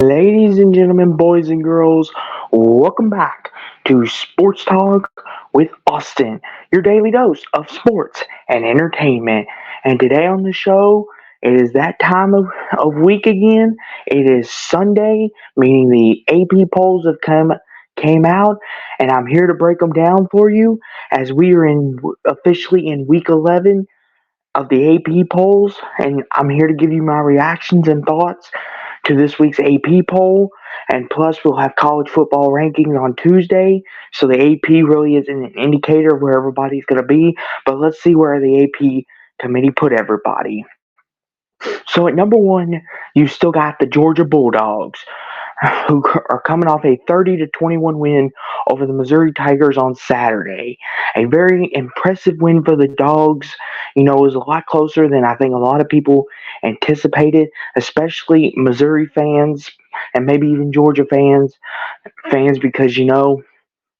Ladies and gentlemen, boys and girls, welcome back to Sports Talk with Austin, your daily dose of sports and entertainment. And today on the show, it is that time of week again. It is Sunday, meaning the AP polls have came out, and I'm here to break them down for you as we are officially in week 11 of the AP polls, and I'm here to give you my reactions and thoughts to this week's AP poll. And plus, we'll have college football rankings on Tuesday, so the AP really isn't an indicator of where everybody's going to be. But let's see where the AP committee put everybody. So at number one, you still got the Georgia Bulldogs, who are coming off a 30-21 win over the Missouri Tigers on Saturday. A very impressive win for the Dogs. It was a lot closer than I think a lot of people anticipated, especially Missouri fans and maybe even Georgia fans because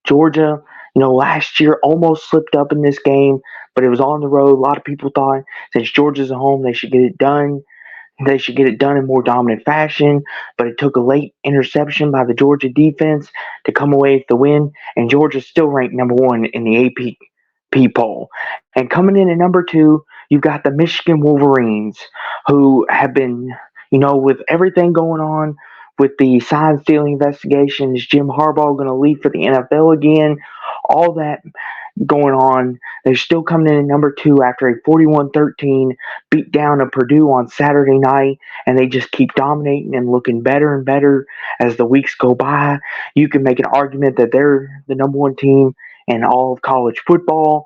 Georgia, last year almost slipped up in this game, but it was on the road. A lot of people thought since Georgia's at home, they should get it done. They should get it done in more dominant fashion, but it took a late interception by the Georgia defense to come away with the win, and Georgia still ranked number one in the AP poll. And coming in at number two, you've got the Michigan Wolverines, who have been, with everything going on with the sign stealing investigation. Is Jim Harbaugh going to leave for the NFL again? All that going on. They're still coming in at number two after a 41-13 beat down of Purdue on Saturday night, and they just keep dominating and looking better and better as the weeks go by. You can make an argument that they're the number one team in all of college football,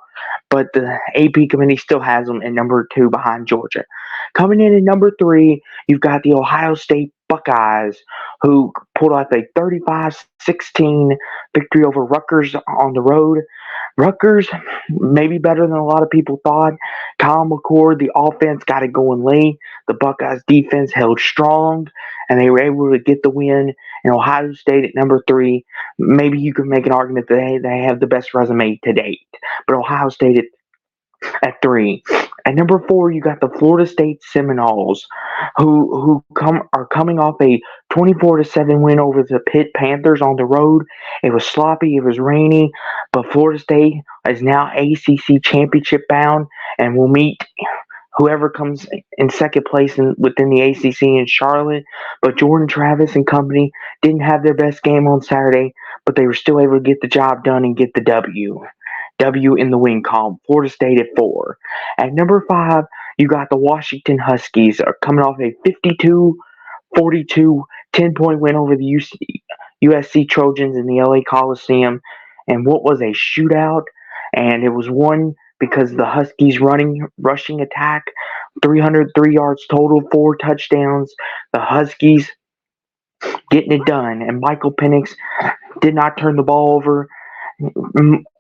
but the AP committee still has them at number two behind Georgia. Coming in at number three, you've got the Ohio State Buckeyes, who pulled off a 35-16 victory over Rutgers on the road. Rutgers, maybe better than a lot of people thought. Kyle McCord, the offense got it going late. The Buckeyes defense held strong, and they were able to get the win. And Ohio State at number three, maybe you could make an argument that they have the best resume to date. But Ohio State at three. At number four, you got the Florida State Seminoles, who are coming off a 24-7 win over the Pitt Panthers on the road. It was sloppy, it was rainy, but Florida State is now ACC championship bound and will meet whoever comes in second place within the ACC in Charlotte. But Jordan Travis and company didn't have their best game on Saturday, but they were still able to get the job done and get the W. W in the win column. Florida State at four. At number five, you got the Washington Huskies coming off a 52-42 10-point win over the USC Trojans in the LA Coliseum. And what was a shootout? And it was won because the Huskies rushing attack, 303 yards total, 4 touchdowns. The Huskies getting it done. And Michael Penix did not turn the ball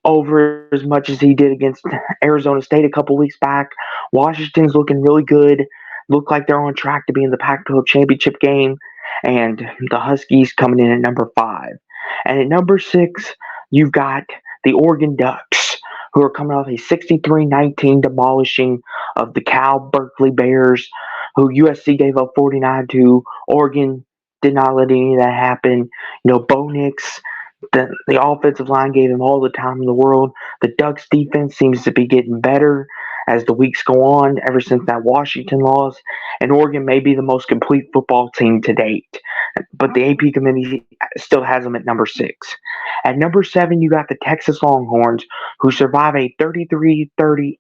over as much as he did against Arizona State a couple weeks back. Washington's looking really good. Look like they're on track to be in the Pac-12 championship game. And the Huskies coming in at number five. And at number six, you've got the Oregon Ducks, who are coming off a 63-19 demolishing of the Cal Berkeley Bears, who USC gave up 49 to. Oregon did not let any of that happen. Bo Nix, the offensive line gave him all the time in the world. The Ducks defense seems to be getting better as the weeks go on ever since that Washington loss. And Oregon may be the most complete football team to date. But the AP committee still has them at number six. At number seven, you got the Texas Longhorns, who survive a 33-30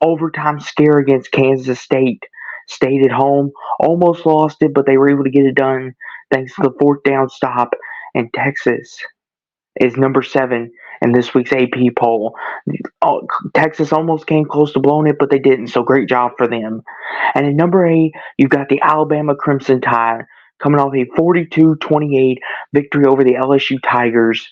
overtime scare against Kansas State. Stayed at home, almost lost it, but they were able to get it done thanks to the fourth down stop. And Texas is number seven in this week's AP poll. Texas almost came close to blowing it, but they didn't, so great job for them. And at number eight, you've got the Alabama Crimson Tide coming off a 42-28 victory over the LSU Tigers.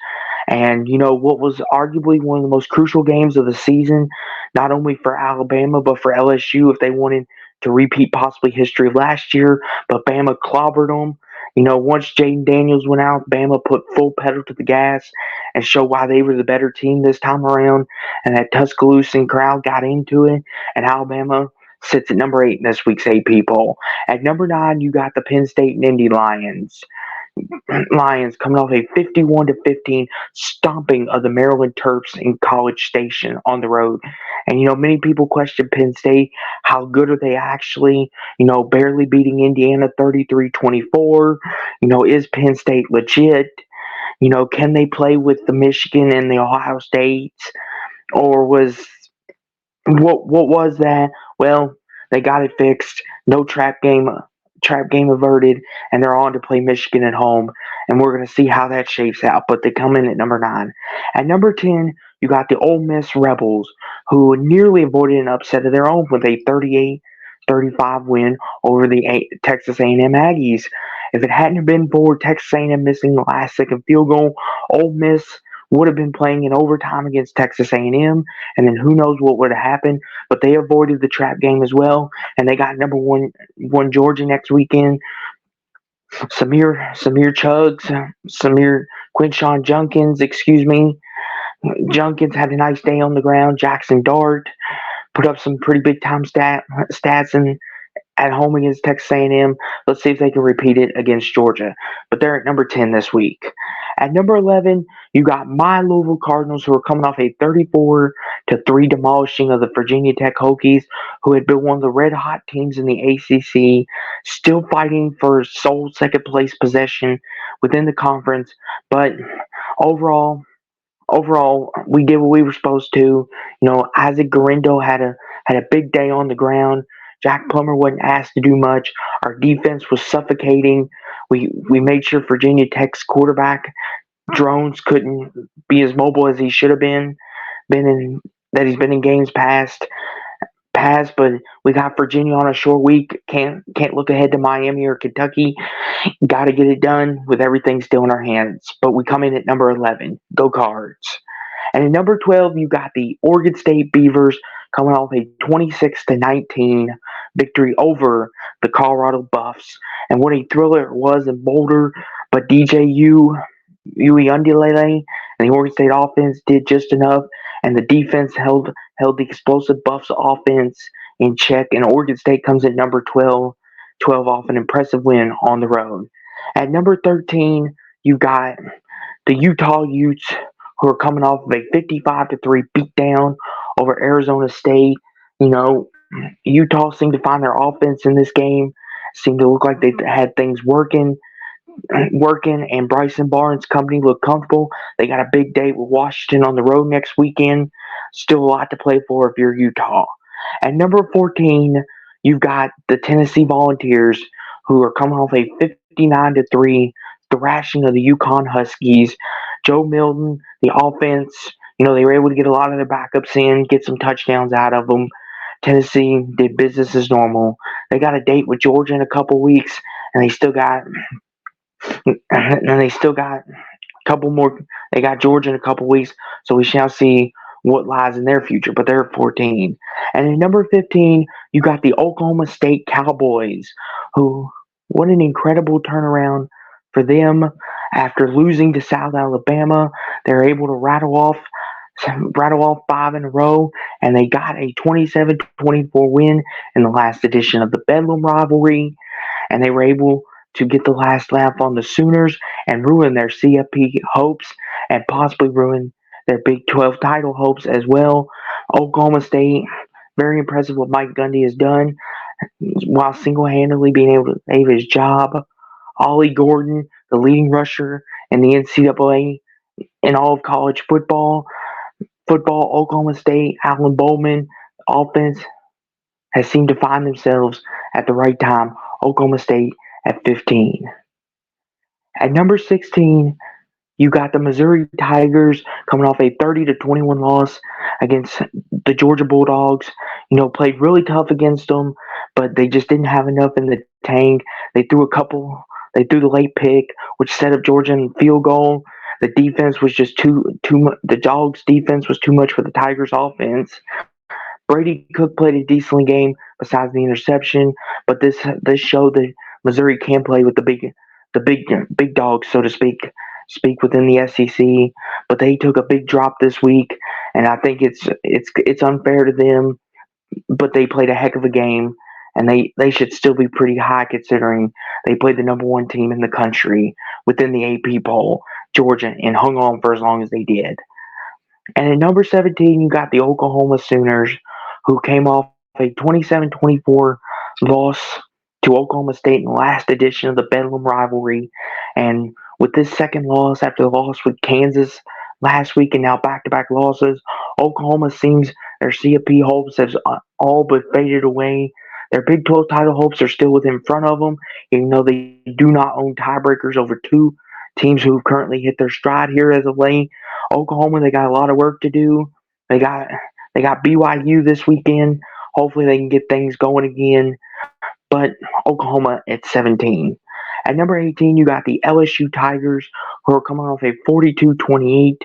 And, what was arguably one of the most crucial games of the season, not only for Alabama, but for LSU if they wanted to repeat possibly history of last year. But Bama clobbered them. Once Jaden Daniels went out, Bama put full pedal to the gas and showed why they were the better team this time around. And that Tuscaloosa crowd got into it. And Alabama sits at number 8 in this week's AP poll. At number 9, you got the Penn State and Indy Lions. Lions coming off a 51-15 stomping of the Maryland Terps in College Station on the road. And many people question Penn State. How good are they actually? Barely beating Indiana 33-24. Is Penn State legit? Can they play with the Michigan and the Ohio States? Or what was that? Well, they got it fixed. No trap game averted, and they're on to play Michigan at home. And we're going to see how that shapes out. But they come in at number 9. At number 10, you got the Ole Miss Rebels, who nearly avoided an upset of their own with a 38-35 win over the Texas A&M Aggies. If it hadn't been for Texas A&M missing the last second field goal, Ole Miss would have been playing in overtime against Texas A&M, and then who knows what would have happened. But they avoided the trap game as well, and they got number one Georgia next weekend. Samir Quinshawn Junkins, excuse me. Junkins had a nice day on the ground. Jackson Dart put up some pretty big time stats and at home against Texas A&M. Let's see if they can repeat it against Georgia. But they're at number 10 this week. At number 11, you got my Louisville Cardinals, who are coming off a 34-3 demolishing of the Virginia Tech Hokies, who had been one of the red hot teams in the ACC, still fighting for sole second place possession within the conference. But overall, we did what we were supposed to. Isaac Garindo had a big day on the ground. Jack Plummer wasn't asked to do much. Our defense was suffocating. We made sure Virginia Tech's quarterback Drones couldn't be as mobile as he should have been in that he's been in games past. But we got Virginia on a short week. Can't look ahead to Miami or Kentucky. Got to get it done with everything still in our hands. But we come in at number 11. Go Cards. And at number 12, you got the Oregon State Beavers coming off a 26-19 victory over the Colorado Buffs. And what a thriller it was in Boulder. But DJU, Yui Undulele, and the Oregon State offense did just enough. And the defense held the explosive Buffs offense in check. And Oregon State comes at number 12 off an impressive win on the road. At number 13, you got the Utah Utes, who are coming off of a 55-3 beatdown over Arizona State. Utah seemed to find their offense in this game. Seemed to look like they had things working, and Bryson Barnes' company looked comfortable. They got a big date with Washington on the road next weekend. Still a lot to play for if you're Utah. At number 14, you've got the Tennessee Volunteers, who are coming off a 59-3 thrashing of the Yukon Huskies. Joe Milton, the offense, they were able to get a lot of their backups in, get some touchdowns out of them. Tennessee did business as normal. They got a date with Georgia in a couple weeks, and they still got a couple more. They got Georgia in a couple weeks, so we shall see what lies in their future. But they're at 14. And at number 15, you got the Oklahoma State Cowboys, who, what an incredible turnaround for them. After losing to South Alabama, they're able to rattle off 5 in a row, and they got a 27-24 win in the last edition of the Bedlam rivalry, and they were able to get the last laugh on the Sooners and ruin their CFP hopes and possibly ruin their Big 12 title hopes as well. Oklahoma State, very impressive what Mike Gundy has done while single-handedly being able to save his job. Ollie Gordon, the leading rusher in the NCAA in all of college football. Oklahoma State, Alan Bowman, offense has seemed to find themselves at the right time. Oklahoma State at 15. At number 16, you got the Missouri Tigers coming off a 30-21 loss against the Georgia Bulldogs. Played really tough against them, but they just didn't have enough in the tank. They threw the late pick, which set up Georgia in field goal. The defense was just too much. The Dogs' defense was too much for the Tigers' offense. Brady Cook played a decent game besides the interception, but this showed that Missouri can play with the big dogs, so to speak within the SEC. But they took a big drop this week, and I think it's unfair to them. But they played a heck of a game, and they should still be pretty high considering they played the number one team in the country within the AP poll, Georgia, and hung on for as long as they did. And at number 17, you got the Oklahoma Sooners, who came off a 27-24 loss to Oklahoma State in the last edition of the Bedlam rivalry. And with this second loss after the loss with Kansas last week and now back-to-back losses, Oklahoma seems their CFP hopes have all but faded away. Their Big 12 title hopes are still within front of them, even though they do not own tiebreakers over two teams who've currently hit their stride here as of late. Oklahoma, they got a lot of work to do. They got they got BYU this weekend. Hopefully, they can get things going again. But Oklahoma at 17. At number 18, you got the LSU Tigers, who are coming off a 42-28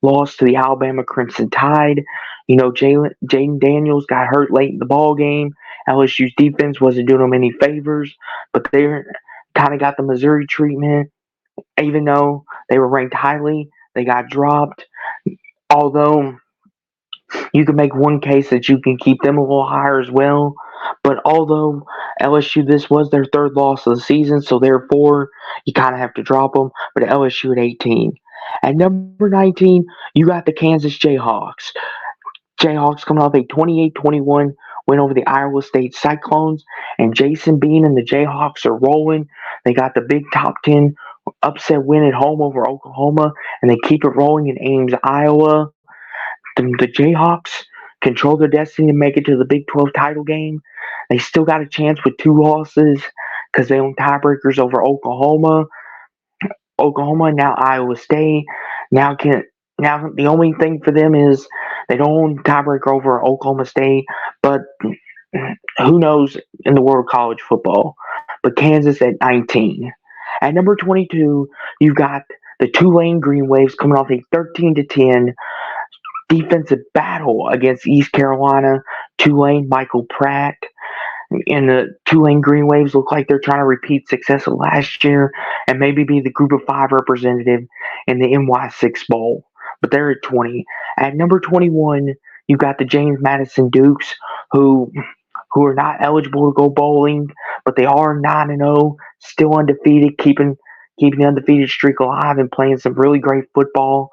loss to the Alabama Crimson Tide. You know, Jaden Daniels got hurt late in the ball game. LSU's defense wasn't doing them any favors, but they kind of got the Missouri treatment. Even though they were ranked highly, they got dropped. Although you can make one case that you can keep them a little higher as well. But although LSU, this was their third loss of the season, so therefore you kind of have to drop them. But LSU at 18. At number 19, you got the Kansas Jayhawks. Jayhawks coming off a 28-21 win over the Iowa State Cyclones, and Jason Bean and the Jayhawks are rolling. They got the big top 10 upset win at home over Oklahoma, and they keep it rolling in Ames, Iowa. The Jayhawks control their destiny to make it to the Big 12 title game. They still got a chance with two losses because they own tiebreakers over Oklahoma, now Iowa State. Now can now the only thing for them is they don't own tiebreaker over Oklahoma State, but who knows in the world of college football. But Kansas at 19. At number 22, you've got the Tulane Green Waves coming off a 13-10 defensive battle against East Carolina. Tulane, Michael Pratt, and the Tulane Green Waves look like they're trying to repeat success of last year and maybe be the group of five representative in the NY6 Bowl. But they're at 20. At number 21, you got the James Madison Dukes, who are not eligible to go bowling, but they are 9-0, still undefeated, keeping the undefeated streak alive and playing some really great football.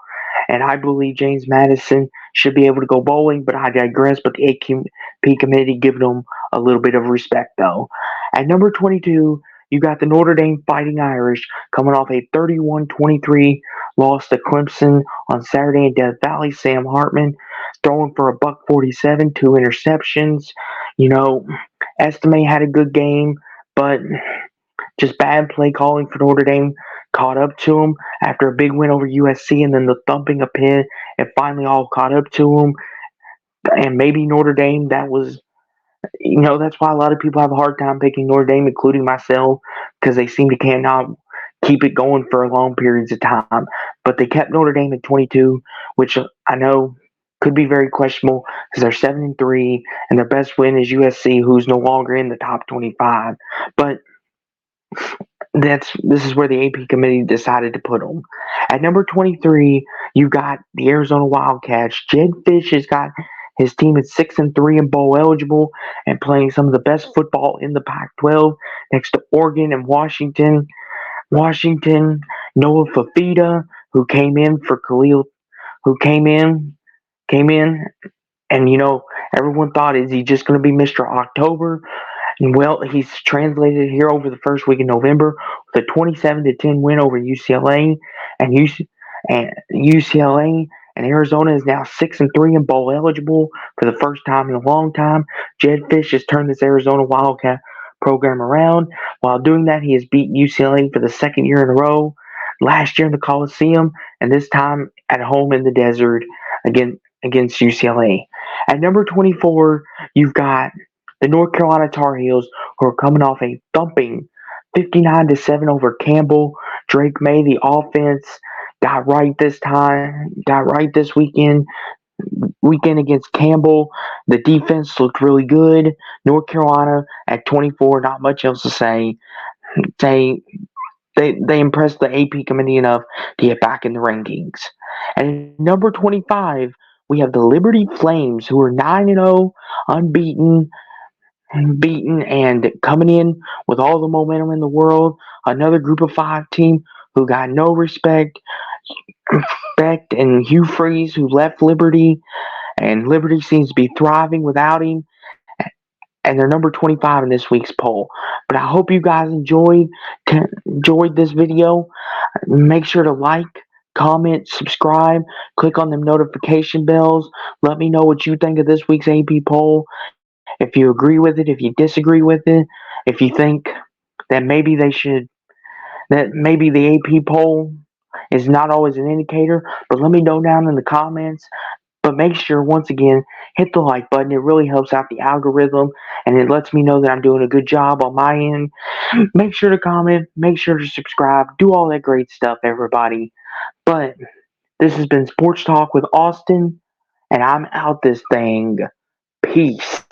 And I believe James Madison should be able to go bowling, but I digress. But the AP committee giving them a little bit of respect, though. At number 22, you got the Notre Dame Fighting Irish coming off a 31-23 loss to Clemson on Saturday in Death Valley. Sam Hartman throwing for a buck 47, two interceptions. You know, Estime had a good game, but just bad play calling for Notre Dame caught up to him after a big win over USC, and then the thumping of Pitt. It finally all caught up to him. And maybe Notre Dame, that's why a lot of people have a hard time picking Notre Dame, including myself, because they seem to cannot keep it going for long periods of time. But they kept Notre Dame at 22, which I know could be very questionable because they're 7-3, and their best win is USC, who's no longer in the top 25. But this is where the AP committee decided to put them. At number 23, you got the Arizona Wildcats. Jed Fish has got his team at 6-3 and bowl eligible and playing some of the best football in the Pac-12 next to Oregon and Washington. Noah Fafita, who came in for Khalil, who came in, and everyone thought, is he just going to be Mr. October? Well, he's translated here over the first week in November with a 27-10 win over UCLA, and UCLA and Arizona is now 6-3 and bowl eligible for the first time in a long time. Jed Fish has turned this Arizona Wildcat program around. While doing that, he has beaten UCLA for the second year in a row. Last year in the Coliseum, and this time at home in the desert against UCLA. At number 24, you've got the North Carolina Tar Heels, who are coming off a thumping 59-7 over Campbell. Drake May, the offense, got right this weekend against Campbell. The defense looked really good. North Carolina at 24, not much else to say. They impressed the AP committee enough to get back in the rankings. And at number 25, we have the Liberty Flames, who are 9-0, unbeaten, beaten and coming in with all the momentum in the world. Another group of five team who got no respect, and Hugh Freeze who left Liberty, and Liberty seems to be thriving without him. And they're number 25 in this week's poll. But I hope you guys enjoyed this video. Make sure to like, comment, subscribe, click on them notification bells. Let me know what you think of this week's AP poll. If you agree with it, if you disagree with it, if you think that maybe the AP poll is not always an indicator, but let me know down in the comments. But make sure, once again, hit the like button. It really helps out the algorithm and it lets me know that I'm doing a good job on my end. Make sure to comment, make sure to subscribe, do all that great stuff, everybody. But this has been Sports Talk with Austin, and I'm out this thing. Peace.